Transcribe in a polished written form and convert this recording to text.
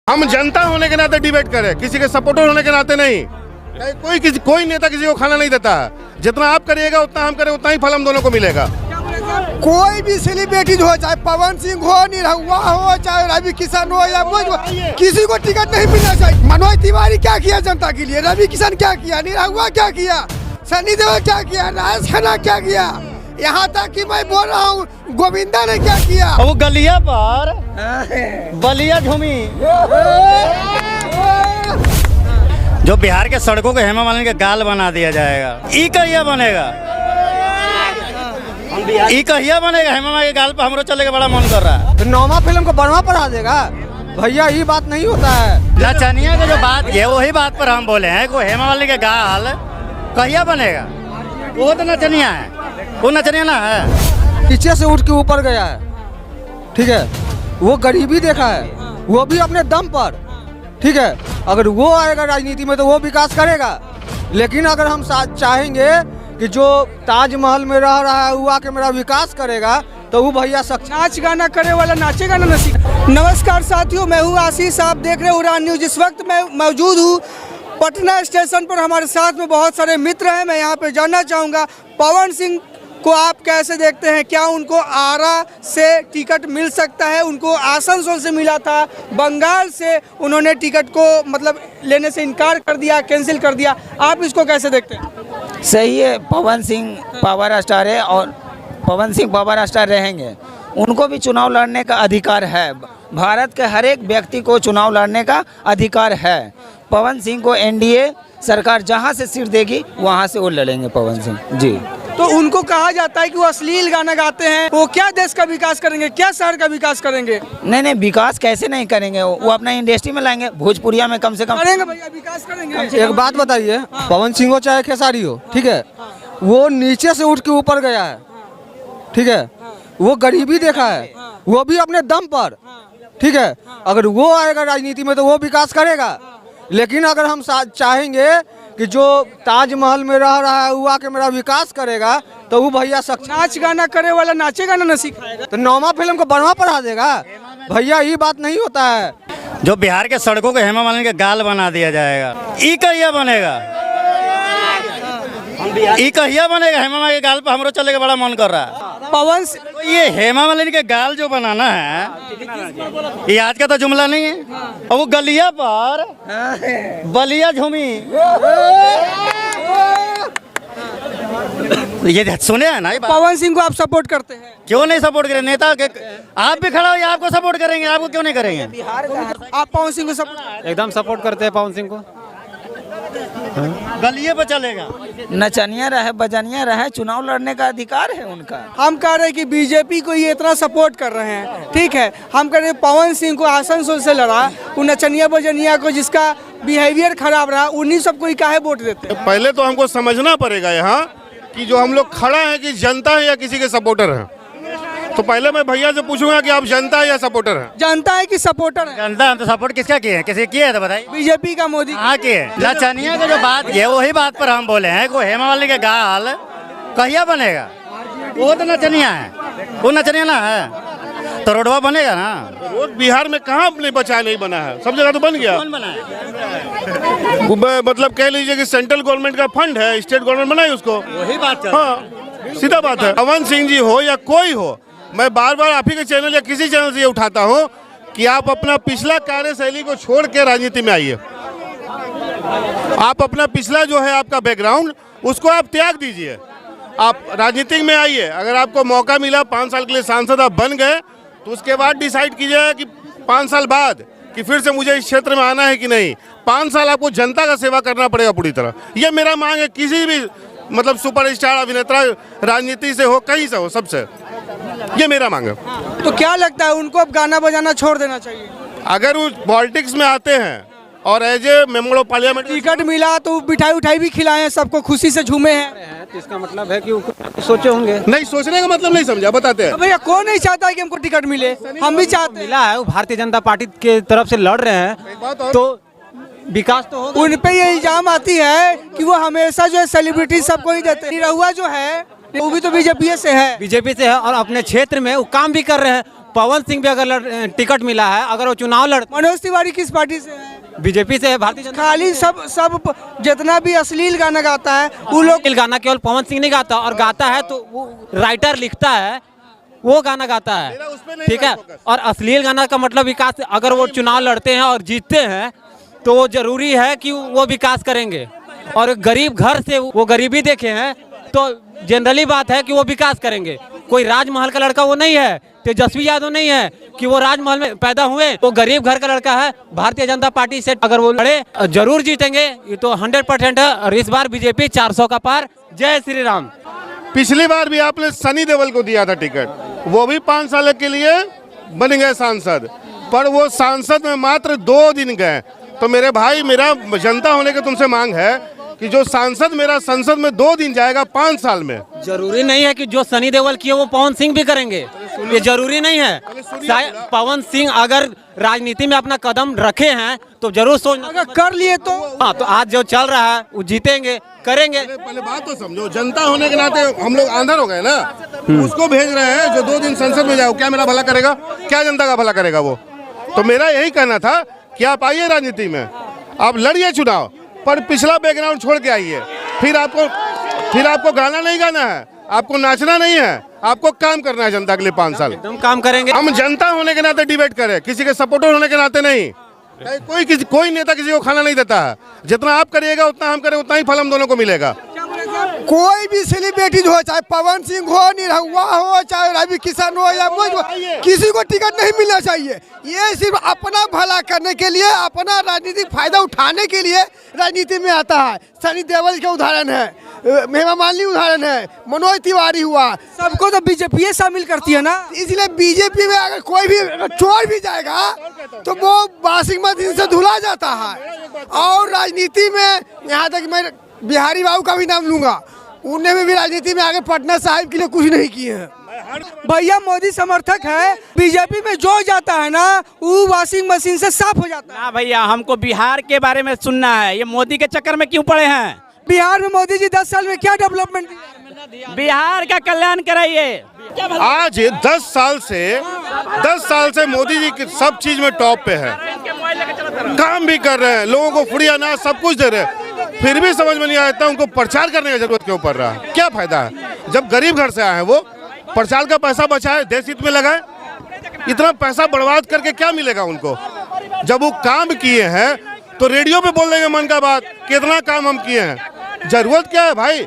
हम जनता होने के नाते डिबेट करें, किसी के सपोर्टर होने के नाते नहीं। कोई नेता किसी को खाना नहीं देता है। जितना आप करिएगा उतना हम करें, उतना ही फल हम दोनों को मिलेगा। कोई भी सेलिब्रिटी हो, चाहे पवन सिंह हो, निरहुआ हो, चाहे रवि किशन हो या किसी को टिकट नहीं मिलना चाहिए। मनोज तिवारी क्या किया जनता के लिए, रवि किशन क्या किया, निरहुआ क्या किया, सनी देओल क्या किया, राजेश खन्ना क्या किया, यहाँ तक कि मैं बोल रहा हूँ गोविंदा ने क्या किया। वो गलिया पर बलिया झूमी जो बिहार के सड़कों को हेमा मालिनी के गाल बना दिया जाएगा। ई कहिया बनेगा, ई कहिया बनेगा। हेमा मालिनी के गाल पर हमरो चले के बड़ा मन कर रहा है। तो नौवा फिल्म को बनवा पढ़ा देगा भैया, ये बात नहीं होता है। नचनिया की जो बात है वही बात पर हम बोले हैं कि हेमा मालिनी के गाल कहिया बनेगा। वो तो नचनिया है, वो नचनिया ना है। नीचे से उठ के ऊपर गया है, ठीक है। वो गरीबी देखा है, वो भी अपने दम पर, ठीक है। अगर वो आएगा राजनीति में तो वो विकास करेगा, लेकिन अगर हम चाहेंगे कि जो ताजमहल में रह रहा है वो आके मेरा विकास करेगा तो वो भैया नाच गाना करे वाला नाचेगा ना नसीब। नमस्कार साथियों, मैं हूँ आशीष, आप देख रहे हैं उड़ान न्यूज। इस वक्त मैं मौजूद हूँ पटना स्टेशन पर। हमारे साथ में बहुत सारे मित्र हैं। मैं यहाँ पे जानना चाहूँगा पवन सिंह को आप कैसे देखते हैं, क्या उनको आरा से टिकट मिल सकता है? उनको आसनसोल से मिला था, बंगाल से उन्होंने टिकट को मतलब लेने से इनकार कर दिया, कैंसिल कर दिया। आप इसको कैसे देखते हैं? सही है, पवन सिंह पावर स्टार है और पवन सिंह पावर स्टार रहेंगे। उनको भी चुनाव लड़ने का अधिकार है। भारत के हर एक व्यक्ति को चुनाव लड़ने का अधिकार है। पवन सिंह को एनडीए सरकार जहां से सीट देगी वहां से वो लड़ेंगे पवन सिंह जी। तो उनको कहा जाता है कि वो अश्लील गाना गाते हैं, वो क्या देश का विकास करेंगे, क्या शहर का विकास करेंगे? नहीं, विकास कैसे नहीं करेंगे, वो अपना इंडस्ट्री में लाएंगे। भोजपुरिया में कम से कम करेंगे भैया, विकास करेंगे। एक बात बताइए, पवन सिंह हो चाहे खेसारी हो, ठीक है, वो नीचे से उठ के ऊपर गया है, ठीक है। वो गरीबी देखा है, वो भी अपने दम पर, ठीक है। अगर वो आएगा राजनीति में तो वो विकास करेगा, लेकिन अगर हम चाहेंगे कि जो ताजमहल में रह रहा है वो आके मेरा विकास करेगा तो वो भैया नाच गाना करे वाला नाचेगा ना सिखाएगा। तो नौवा फिल्म को बनवा पढ़ा देगा भैया, ये बात नहीं होता है। जो बिहार के सड़कों को हेमा मालिनी के गाल बना दिया जाएगा। ई कहिया बनेगा, ई कहिया बनेगा। हेमा मालिनी के गाल पर हमरो चले के बड़ा मन कर रहा है। पवन तो ये हेमा मालिनी के गाल जो बनाना है ये आज का तो जुमला नहीं है। और वो गलिया पर बलिया झूमी ये सुने हैं ना। ये पवन सिंह को आप सपोर्ट करते हैं? क्यों नहीं सपोर्ट करें? नेता के आप भी खड़ा हो, आपको सपोर्ट करेंगे, आपको क्यों नहीं करेंगे? आप पवन सिंह को सपोर्ट? एकदम सपोर्ट करते हैं पवन सिंह को। गलिए पे चलेगा, नचनिया रहे बजनिया रहे, चुनाव लड़ने का अधिकार है उनका। हम कह रहे हैं कि बीजेपी को ये इतना सपोर्ट कर रहे हैं, ठीक है। हम कह रहे हैं पवन सिंह को आसनसोल से लड़ा, उन नचनिया बजनिया को जिसका बिहेवियर खराब रहा, उन्हीं सबको ही काहे वोट देते हैं? पहले तो हमको समझना पड़ेगा यहाँ कि जो हम लोग खड़ा है कि जनता है या किसी के सपोर्टर हैं। तो पहले मैं भैया से पूछूंगा कि आप जनता है या सपोर्टर हैं? जनता है कि सपोर्टर है? जनता। हम तो सपोर्ट किसका किए हैं, किसी किए है तो बताइए। बीजेपी का, मोदी हाँ किए। नचनिया की जो बात है वही बात पर हम बोले हैं कि हेमा मालिनी के गाल कहिया बनेगा। वो तो नचनिया है, वो नचनिया ना है। तो रोडवा बनेगा ना। रोड बिहार में कहाँ अपने बचा नहीं बना है, सब जगह तो बन गया। कौन बना है? मतलब कह लीजिए कि सेंट्रल गवर्नमेंट का फंड है, स्टेट गवर्नमेंट बनाई उसको। वही बात। हाँ, सीधा बात है। पवन सिंह जी हो या कोई हो, मैं बार बार आप ही के चैनल या किसी चैनल से ये उठाता हूँ कि आप अपना पिछला कार्यशैली को छोड़ के राजनीति में आइए। आप अपना पिछला जो है आपका बैकग्राउंड, उसको आप त्याग दीजिए, आप राजनीति में आइए। अगर आपको मौका मिला 5 साल के लिए सांसद आप बन गए तो उसके बाद डिसाइड कीजिए कि 5 साल बाद कि फिर से मुझे इस क्षेत्र में आना है कि नहीं। 5 साल आपको जनता का सेवा करना पड़ेगा पूरी तरह। ये मेरा मांग है, किसी भी मतलब सुपरस्टार अभिनेता राजनीति से हो, कहीं से हो, सबसे ये मेरा मांग है। तो क्या लगता है उनको अब गाना बजाना छोड़ देना चाहिए? अगर वो पॉलिटिक्स में आते हैं और as a member of parliament ticket मिला तो मिठाई उठाई भी खिलाए हैं, सबको खुशी से झूमे हैं, तो इसका मतलब है कि सोचे होंगे। नहीं, सोचने का मतलब नहीं समझा, बताते हैं। भैया कौन नहीं चाहता है कि हमको टिकट मिले? हम भी चाहते हैं। मिला है, वो भारतीय जनता पार्टी के तरफ से लड़ रहे हैं तो विकास तो होगा। उन पे ये इल्जाम आती है कि वो हमेशा जो है सेलिब्रिटी सबको ही देते हैं। निरहुआ जो है वो भी तो बीजेपी से है। बीजेपी से है और अपने क्षेत्र में वो काम भी कर रहे हैं। पवन सिंह भी अगर टिकट मिला है, अगर वो चुनाव लड़, मनोज तिवारी किस पार्टी से है? बीजेपी से है, भारतीय जनता खाली सब जितना भी अश्लील गाना गाता है वो लोग पार्टी। गाना केवल पवन सिंह नहीं गाता, और गाता है तो वो राइटर लिखता है, वो गाना गाता है, उस पे नहीं ठीक है। फोकस। और अश्लील गाना का मतलब विकास, अगर वो चुनाव लड़ते हैं और जीतते हैं तो वो जरूरी है कि वो विकास करेंगे, और गरीब घर से वो गरीबी देखे हैं तो जनरली बात है कि वो विकास करेंगे। कोई राजमहल का लड़का वो नहीं है, तेजस्वी यादव नहीं है कि वो राजमहल में पैदा हुए, वो गरीब घर का लड़का है। भारतीय जनता पार्टी से अगर वो लड़े जरूर जीतेंगे, ये तो 100% है। और इस बार बीजेपी 400 का पार। जय श्री राम। पिछली बार भी आपने सनी देओल को दिया था टिकट, वो भी 5 साल के लिए बन गए सांसद, पर वो सांसद में मात्र 2 दिन गए। तो मेरे भाई, मेरा जनता होने की तुमसे मांग है कि जो सांसद मेरा संसद में 2 दिन जाएगा 5 साल में, जरूरी नहीं है कि जो सनी देओल किए वो पवन सिंह भी करेंगे, ये जरूरी नहीं है। शायद पवन सिंह अगर राजनीति में अपना कदम रखे हैं तो जरूर सोचना, अगर कर लिए तो हाँ, तो आज जो चल रहा है वो जीतेंगे, करेंगे। पहले बात तो समझो, जनता होने के नाते हम लोग आंधर हो गए ना। उसको भेज रहे हैं जो 2 दिन संसद में जाओ, क्या मेरा भला करेगा? क्या जनता का भला करेगा वो? तो मेरा यही कहना था कि आप आइए राजनीति में, आप लड़िए चुनाव, पर पिछला बैकग्राउंड छोड़ के आइए। फिर आपको गाना नहीं गाना है, आपको नाचना नहीं है, आपको काम करना है जनता के लिए 5 साल। एकदम काम करेंगे। हम जनता होने के नाते डिबेट करें, किसी के सपोर्टर होने के नाते नहीं। कोई नेता किसी को खाना नहीं देता है। जितना आप करिएगा उतना हम करें, उतना ही फल हम दोनों को मिलेगा। कोई भी सेलिब्रिटी हो, चाहे पवन सिंह हो, निरहुआ हो, चाहे रवि किशन हो या मुझ, किसी को टिकट नहीं मिलना चाहिए। ये सिर्फ अपना भला करने के लिए, अपना राजनीतिक फायदा उठाने के लिए राजनीति में आता है। सनी देओल का उदाहरण है, हेमा मालिनी उदाहरण है, मनोज तिवारी हुआ। सबको तो बीजेपी शामिल करती है ना, इसलिए बीजेपी में अगर कोई भी चोर भी जाएगा तो वो वॉशिंग मशीन से धुला जाता है। और राजनीति में यहाँ तक मैं बिहारी बाबू का भी नाम लूंगा, उन्होंने भी राजनीति में आगे पटना साहिब के लिए कुछ नहीं किए हैं। भैया मोदी समर्थक है, बीजेपी में जो जाता है ना वो वॉशिंग मशीन से साफ हो जाता है। ना भैया, हमको बिहार के बारे में सुनना है। ये मोदी के चक्कर में क्यों पड़े हैं? बिहार में मोदी जी 10 साल में क्या डेवलपमेंट, बिहार का कल्याण कराइए। आज 10 साल से मोदी जी की सब चीज में टॉप पे है, काम भी कर रहे हैं, लोगों को फ्री अनाज सब कुछ दे रहे हैं, फिर भी समझ में नहीं आता उनको प्रचार करने की जरूरत क्यों पड़ रहा है? क्या फायदा है? जब गरीब घर से आए हैं वो, प्रचार का पैसा बचाए, देश हित में लगाए। इतना पैसा बर्बाद करके क्या मिलेगा उनको? जब वो काम किए हैं तो रेडियो पे बोल देंगे मन का बात, कितना काम हम किए हैं। जरूरत क्या है भाई?